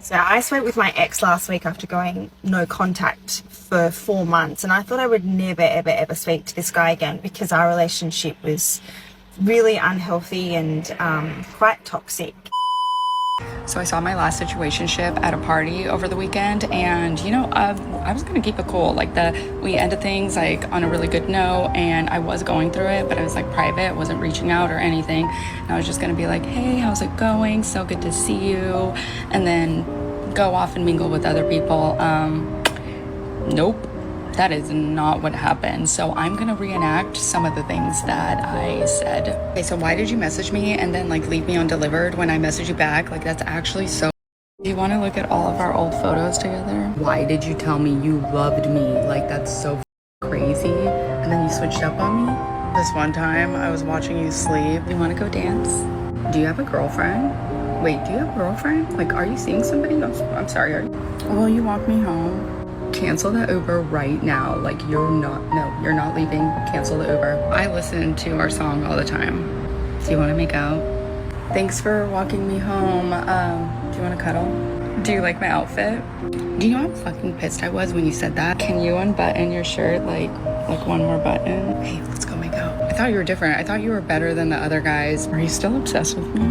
So I spoke with my ex last week after going no contact for 4 months, and I thought I would never, ever, ever speak to this guy again because our relationship was really unhealthy and quite toxic. So I saw my last situationship at a party over the weekend, and you know, I was gonna keep it cool. Like we ended things like on a really good note, and I was going through it, but I was like private, I wasn't reaching out or anything. And I was just gonna be like, hey, how's it going? So good to see you, and then go off and mingle with other people. Nope. That is not what happened. So I'm gonna reenact some of the things that I said. Okay, so why did you message me and then like leave me undelivered when I messaged you back? Like that's actually so. Do you wanna look at all of our old photos together? Why did you tell me you loved me? Like that's so crazy. And then you switched up on me? This one time I was watching you sleep. You wanna go dance? Do you have a girlfriend? Wait, do you have a girlfriend? Like, are you seeing somebody? I'm sorry, will you walk me home? Cancel the Uber right now. Like you're not leaving. Cancel the Uber. I listen to our song all the time. Do you want to make out? Thanks for walking me home. Do you want to cuddle? Do you like my outfit? Do you know how fucking pissed I was when you said that? Can you unbutton your shirt like one more button? Hey, let's go make out. I thought you were different. I thought you were better than the other guys. Are you still obsessed with me?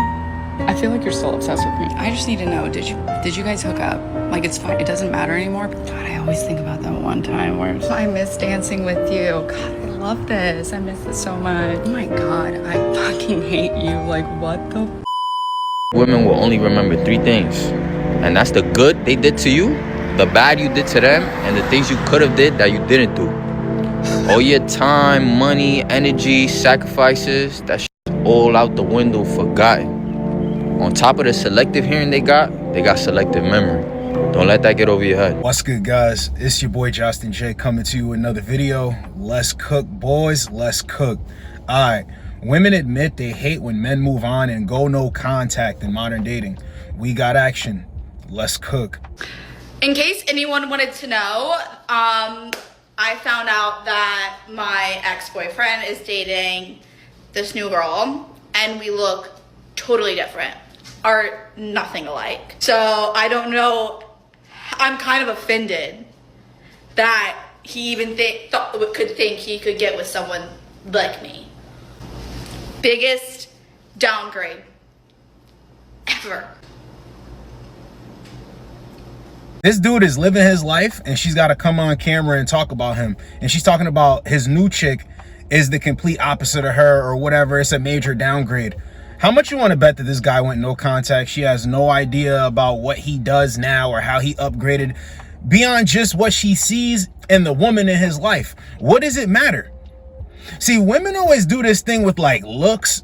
I feel like you're still obsessed with me. I just need to know, did you guys hook up? Like it's fine, it doesn't matter anymore. God, I always think about that one time where I miss dancing with you. God, I love this. I miss this so much. Oh my God, I fucking hate you. Like what the Women will only remember 3 things, and that's the good they did to you, the bad you did to them, and the things you could have did that you didn't do. All your time, money, energy, sacrifices, that shit's all out the window, forgotten. On top of the selective hearing they got selective memory. Don't let that get over your head. What's good, guys? It's your boy Josten J coming to you with another video. Let's cook, boys. Let's cook. All right. Women admit they hate when men move on and go no contact in modern dating. We got action. Let's cook. In case anyone wanted to know, I found out that my ex-boyfriend is dating this new girl, and we look totally different, are nothing alike. So I don't know, I'm kind of offended that he even could think he could get with someone like me. Biggest downgrade ever. This dude is living his life and she's got to come on camera and talk about him. And she's talking about his new chick is the complete opposite of her or whatever. It's a major downgrade. How much you want to bet that this guy went no contact? She has no idea about what he does now or how he upgraded beyond just what she sees in the woman in his life. What does it matter? See, women always do this thing with like looks.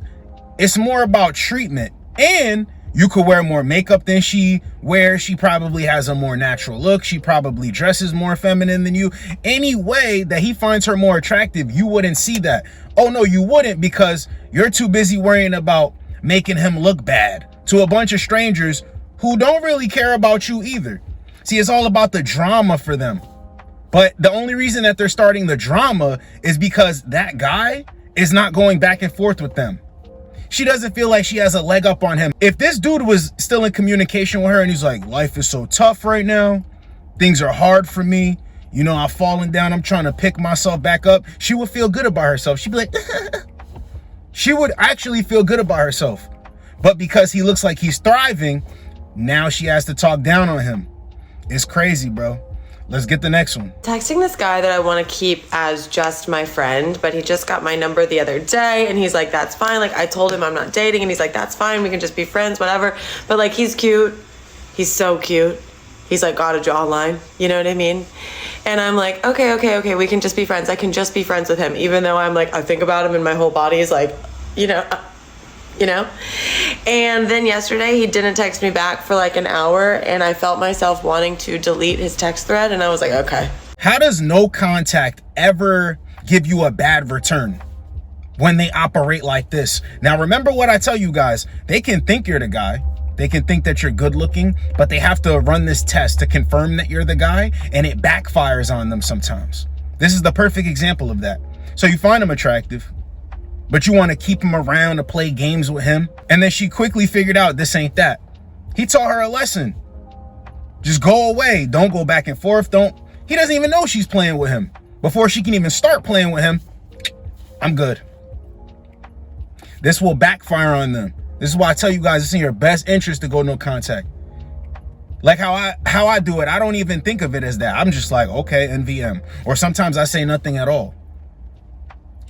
It's more about treatment. And you could wear more makeup than she wears. She probably has a more natural look. She probably dresses more feminine than you. Any way that he finds her more attractive, you wouldn't see that. Oh no, you wouldn't, because you're too busy worrying about making him look bad to a bunch of strangers who don't really care about you either. See, it's all about the drama for them. But the only reason that they're starting the drama is because that guy is not going back and forth with them. She doesn't feel like she has a leg up on him. If this dude was still in communication with her and he's like, life is so tough right now, things are hard for me, you know, I've fallen down, I'm trying to pick myself back up, she would feel good about herself. She'd be like, she would actually feel good about herself. But because he looks like he's thriving, now she has to talk down on him. It's crazy, bro. Let's get the next one. Texting this guy that I want to keep as just my friend, but he just got my number the other day and he's like, that's fine. Like I told him I'm not dating and he's like, that's fine. We can just be friends, whatever. But like, he's cute. He's so cute. He's like got a jawline. You know what I mean? And I'm like, okay. We can just be friends. I can just be friends with him. Even though I'm like, I think about him and my whole body is like, you know. And then yesterday he didn't text me back for like an hour and I felt myself wanting to delete his text thread and I was like, okay. How does no contact ever give you a bad return when they operate like this? Now, remember what I tell you guys, they can think you're the guy. They can think that you're good looking, but they have to run this test to confirm that you're the guy, and it backfires on them sometimes. This is the perfect example of that. So you find him attractive, but you want to keep him around to play games with him. And then she quickly figured out this ain't that. He taught her a lesson. Just go away. Don't go back and forth. He doesn't even know she's playing with him. Before she can even start playing with him, I'm good. This will backfire on them. This is why I tell you guys, it's in your best interest to go no contact. Like how I do it, I don't even think of it as that. I'm just like, okay, NVM. Or sometimes I say nothing at all.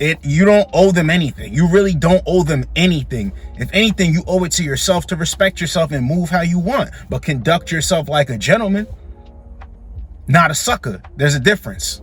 You don't owe them anything. You really don't owe them anything. If anything, you owe it to yourself to respect yourself and move how you want, but conduct yourself like a gentleman, not a sucker. There's a difference.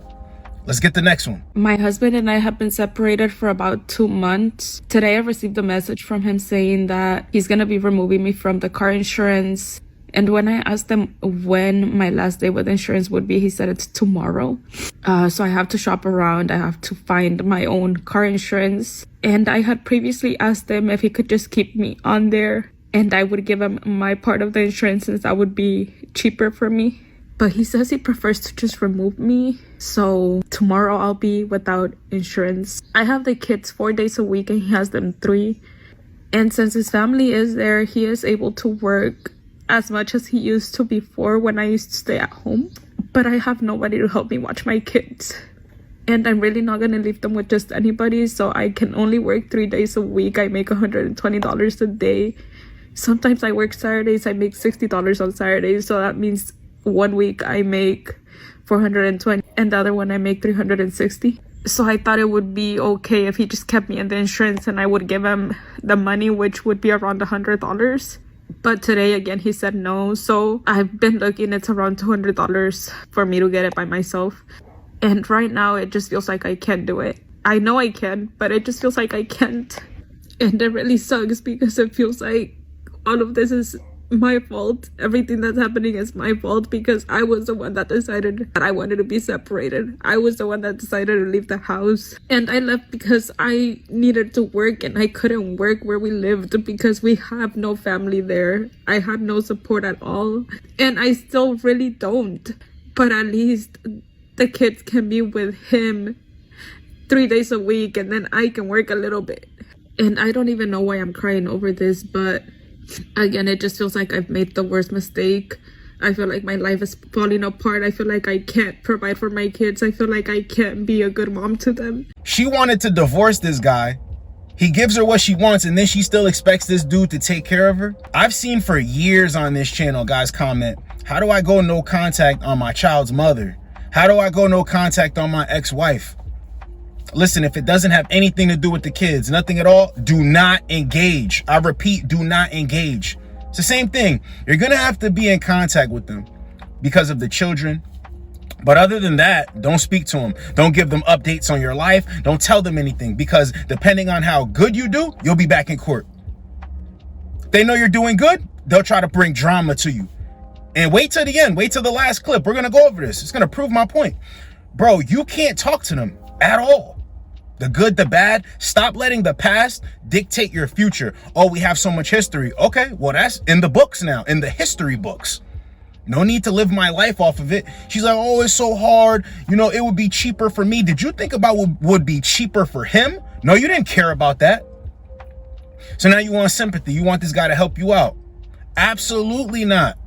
Let's get the next one. My husband and I have been separated for about 2 months. Today I received a message from him saying that he's going to be removing me from the car insurance. And when I asked him when my last day with insurance would be, he said it's tomorrow. So I have to shop around. I have to find my own car insurance. And I had previously asked him if he could just keep me on there and I would give him my part of the insurance since that would be cheaper for me. But he says he prefers to just remove me. So tomorrow I'll be without insurance. I have the kids 4 days a week and he has them 3. And since his family is there, he is able to work as much as he used to before when I used to stay at home. But I have nobody to help me watch my kids. And I'm really not going to leave them with just anybody. So I can only work 3 days a week. I make $120 a day. Sometimes I work Saturdays. I make $60 on Saturdays. So that means 1 week I make $420 and the other one I make $360. So I thought it would be okay if he just kept me in the insurance and I would give him the money, which would be around $100. But today again he said no. So I've been looking, it's around $200 for me to get it by myself. And right now it just feels like I can't do it. I know I can, but it just feels like I can't. And it really sucks because it feels like all of this is my fault. Everything that's happening is my fault because I was the one that decided that I wanted to be separated. I was the one that decided to leave the house. And I left because I needed to work and I couldn't work where we lived because we have no family there. I had no support at all. And I still really don't. But at least the kids can be with him 3 days a week and then I can work a little bit. And I don't even know why I'm crying over this, but again, it just feels like I've made the worst mistake. I feel like my life is falling apart. I feel like I can't provide for my kids. I feel like I can't be a good mom to them. She wanted to divorce this guy. He gives her what she wants and then she still expects this dude to take care of her. I've seen for years on this channel guys comment, how do I go no contact on my child's mother? How do I go no contact on my ex-wife? Listen, if it doesn't have anything to do with the kids, nothing at all, do not engage. I repeat, do not engage. It's the same thing. You're going to have to be in contact with them because of the children. But other than that, don't speak to them. Don't give them updates on your life. Don't tell them anything because depending on how good you do, you'll be back in court. They know you're doing good, they'll try to bring drama to you. And wait till the end. Wait till the last clip. We're going to go over this. It's going to prove my point. Bro, you can't talk to them at all. The good, the bad. Stop letting the past dictate your future. Oh, we have so much history. Okay, well, that's in the books now, in the history books. No need to live my life off of it. She's like, oh, it's so hard. You know, it would be cheaper for me. Did you think about what would be cheaper for him? No, you didn't care about that. So now you want sympathy. You want this guy to help you out. Absolutely not.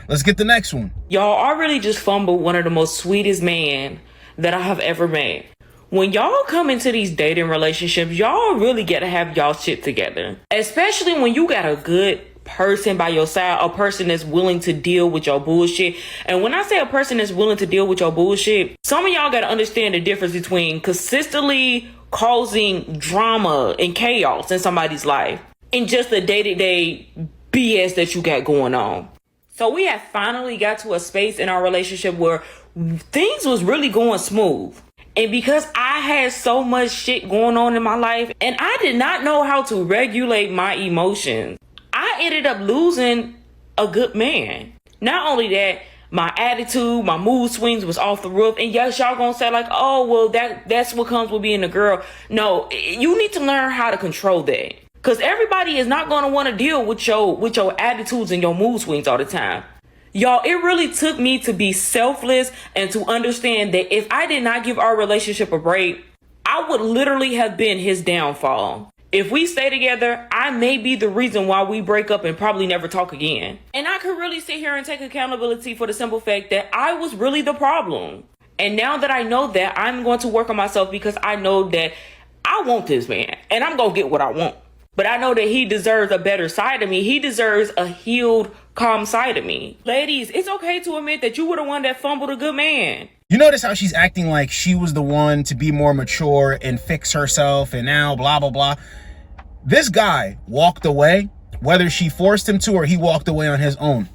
Let's get the next one. Y'all already just fumbled one of the most sweetest men that I have ever met. When y'all come into these dating relationships, y'all really got to have y'all shit together. Especially when you got a good person by your side, a person that's willing to deal with your bullshit. And when I say a person that's willing to deal with your bullshit, some of y'all got to understand the difference between consistently causing drama and chaos in somebody's life and just the day-to-day BS that you got going on. So we have finally got to a space in our relationship where things was really going smooth. And because I had so much shit going on in my life and I did not know how to regulate my emotions, I ended up losing a good man. Not only that, my attitude, my mood swings was off the roof. And yes, y'all gonna say like, oh, well, that's what comes with being a girl. No, you need to learn how to control that. Because everybody is not gonna want to deal with your attitudes and your mood swings all the time. Y'all, it really took me to be selfless and to understand that if I did not give our relationship a break, I would literally have been his downfall. If we stay together, I may be the reason why we break up and probably never talk again. And I could really sit here and take accountability for the simple fact that I was really the problem. And now that I know that, I'm going to work on myself because I know that I want this man and I'm going to get what I want. But I know that he deserves a better side of me. He deserves a healed, calm side of me. Ladies, it's okay to admit that you were the one that fumbled a good man. You notice how she's acting like she was the one to be more mature and fix herself and now blah, blah, blah. This guy walked away, whether she forced him to or he walked away on his own.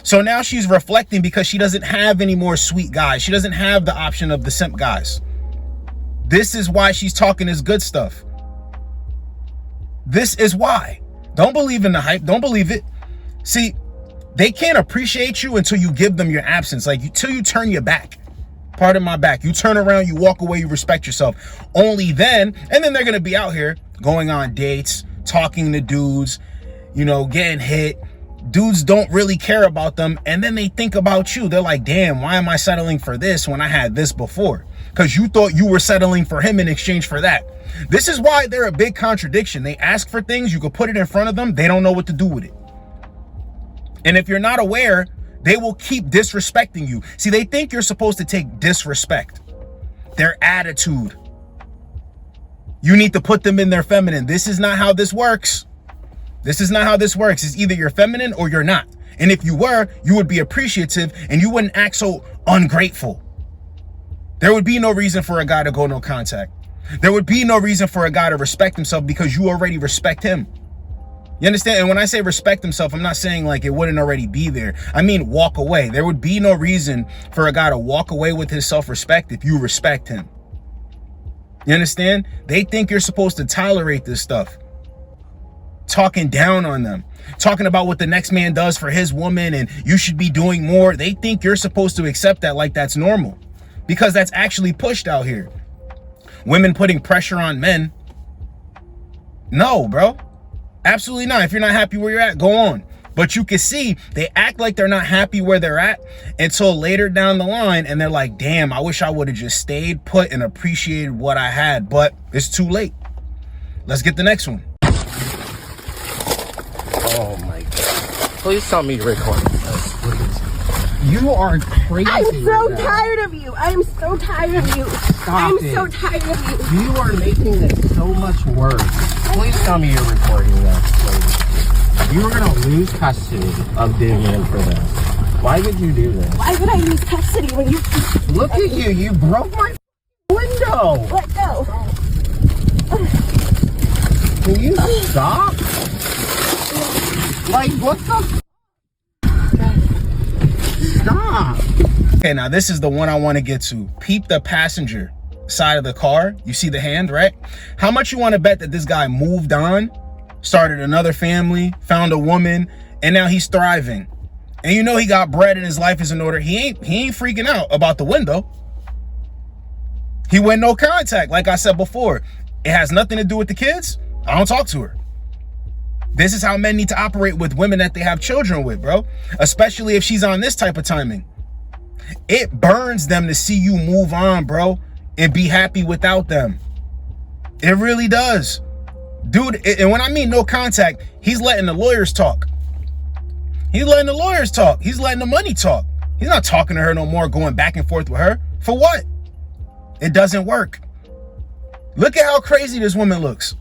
So now she's reflecting because she doesn't have any more sweet guys. She doesn't have the option of the simp guys. This is why she's talking this good stuff. This is why. Don't believe in the hype. Don't believe it. See, they can't appreciate you until you give them your absence. Like, until you turn your back. Pardon my back. You turn around, you walk away, you respect yourself. Only then, and then they're going to be out here going on dates, talking to dudes, you know, getting hit. Dudes don't really care about them. And then they think about you. They're like, damn, why am I settling for this when I had this before? Because you thought you were settling for him in exchange for that. This is why they're a big contradiction. They ask for things, you could put it in front of them, they don't know what to do with it. And if you're not aware, they will keep disrespecting you. See, they think you're supposed to take disrespect, their attitude. You need to put them in their feminine. This is not how this works. This is not how this works. It's either you're feminine or you're not. And if you were, you would be appreciative and you wouldn't act so ungrateful. There would be no reason for a guy to go no contact. There would be no reason for a guy to respect himself because you already respect him. You understand? And when I say respect himself, I'm not saying like it wouldn't already be there. I mean, walk away. There would be no reason for a guy to walk away with his self-respect if you respect him. You understand? They think you're supposed to tolerate this stuff. Talking down on them. Talking about what the next man does for his woman and you should be doing more. They think you're supposed to accept that like that's normal. Because that's actually pushed out here. Women putting pressure on men. No, bro. Absolutely not. If you're not happy where you're at, go on. But you can see they act like they're not happy where they're at until later down the line. And they're like, damn, I wish I would have just stayed put and appreciated what I had. But it's too late. Let's get the next one. Oh my God. Please tell me you're recording this, please. You are crazy. I'm so tired of you. I'm so tired of you. Stop it. So tired of you. You are making this so much worse. Please tell me you're recording this, please. You are going to lose custody of Damien for this. Why would you do this? Why would I lose custody when you... Look at you. You broke my window. Let go. Can you stop? Like, what the... Stop. Okay, now this is the one I want to get to. Peep the passenger side of the car. You see the hand, right? How much you want to bet that this guy moved on, started another family, found a woman, and now he's thriving? And you know he got bread and his life is in order. He ain't freaking out about the window. He went no contact, like I said before. It has nothing to do with the kids. I don't talk to her. This is how men need to operate with women that they have children with, bro. Especially if she's on this type of timing. It burns them to see you move on, bro, and be happy without them. It really does. Dude, and when I mean no contact, he's letting the lawyers talk. He's letting the lawyers talk. He's letting the money talk. He's not talking to her no more, going back and forth with her. For what? It doesn't work. Look at how crazy this woman looks.